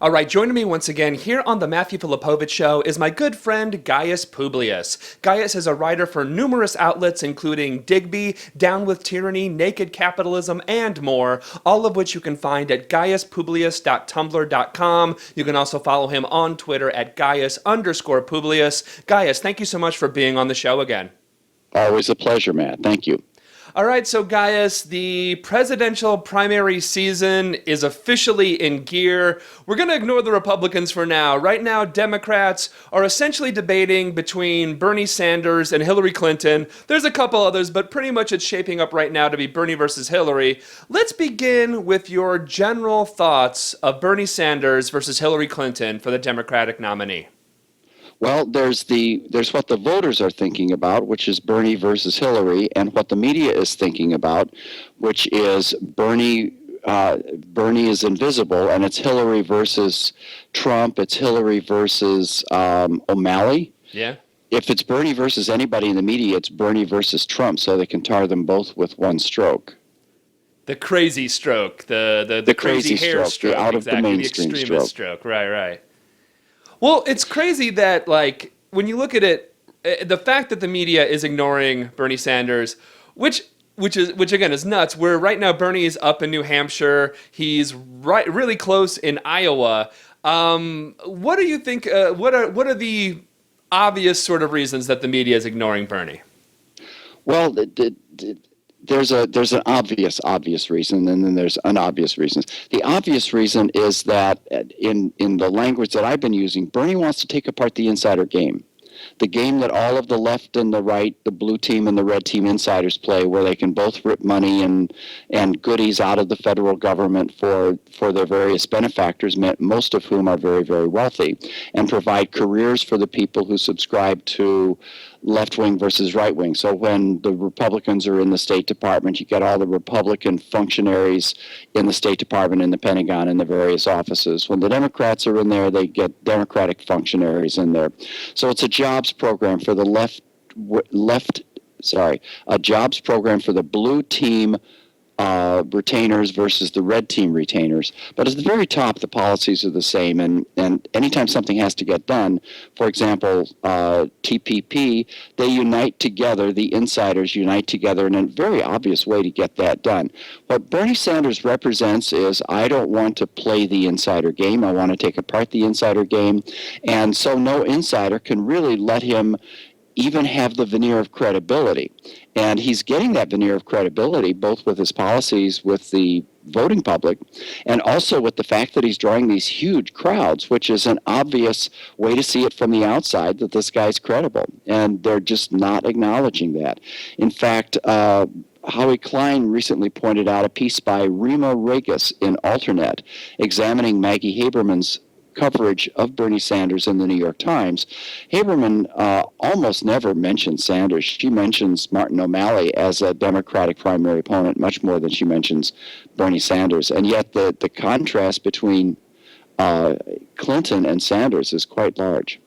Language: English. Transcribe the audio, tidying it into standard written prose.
All right, joining me once again here on the Matthew Filipowicz Show is my good friend Gaius Publius. Gaius is a writer for numerous outlets including Digby, Down with Tyranny, Naked Capitalism, and more, all of which you can find at gaiuspublius.tumblr.com. You can also follow him on Twitter at Gaius_Publius. Gaius, thank you so much for being on the show again. Always a pleasure, Matt. Thank you. All right, so Gaius, the presidential primary season is officially in gear. We're going to ignore the Republicans for now. Right now, Democrats are essentially debating between Bernie Sanders and Hillary Clinton. There's a couple others, but pretty much it's shaping up right now to be Bernie versus Hillary. Let's begin with your general thoughts of Bernie Sanders versus Hillary Clinton for the Democratic nominee. Well, there's what the voters are thinking about, which is Bernie versus Hillary, and what the media is thinking about, which is Bernie is invisible, and it's Hillary versus Trump. It's Hillary versus O'Malley. Yeah. If it's Bernie versus anybody in the media, it's Bernie versus Trump, so they can tar them both with one stroke. The crazy stroke, the crazy hair stroke, the out of the mainstream the extremist stroke. Right. Well, it's crazy that, like, when you look at it, the fact that the media is ignoring Bernie Sanders, which again is nuts. Where right now Bernie is up in New Hampshire, he's really close in Iowa. What do you think? What are the obvious sort of reasons that the media is ignoring Bernie? Well, there's an obvious reason, and then there's unobvious reasons. The obvious reason is that in the language that I've been using, Bernie wants to take apart the insider game. The game that all of the left and the right, the blue team and the red team insiders play, where they can both rip money and goodies out of the federal government for their various benefactors, most of whom are very, very wealthy, and provide careers for the people who subscribe to left-wing versus right-wing. So when the Republicans are in the State Department, you get all the Republican functionaries in the State Department and the Pentagon and the various offices. When the Democrats are in there, they get Democratic functionaries in there. So it's a jobs program for the a jobs program for the blue team retainers versus the red team retainers. But at the very top, the policies are the same. And anytime something has to get done, for example, TPP, they unite together, the insiders unite together in a very obvious way to get that done. What Bernie Sanders represents is, I don't want to play the insider game. I want to take apart the insider game. And so no insider can really let him even have the veneer of credibility. And he's getting that veneer of credibility both with his policies with the voting public and also with the fact that he's drawing these huge crowds, which is an obvious way to see it from the outside that this guy's credible. And they're just not acknowledging that. In fact, Naomi Klein recently pointed out a piece by Rima Regis in Alternet examining Maggie Haberman's coverage of Bernie Sanders in the New York Times. Haberman almost never mentions Sanders. She mentions Martin O'Malley as a Democratic primary opponent much more than she mentions Bernie Sanders. And yet the contrast between Clinton and Sanders is quite large.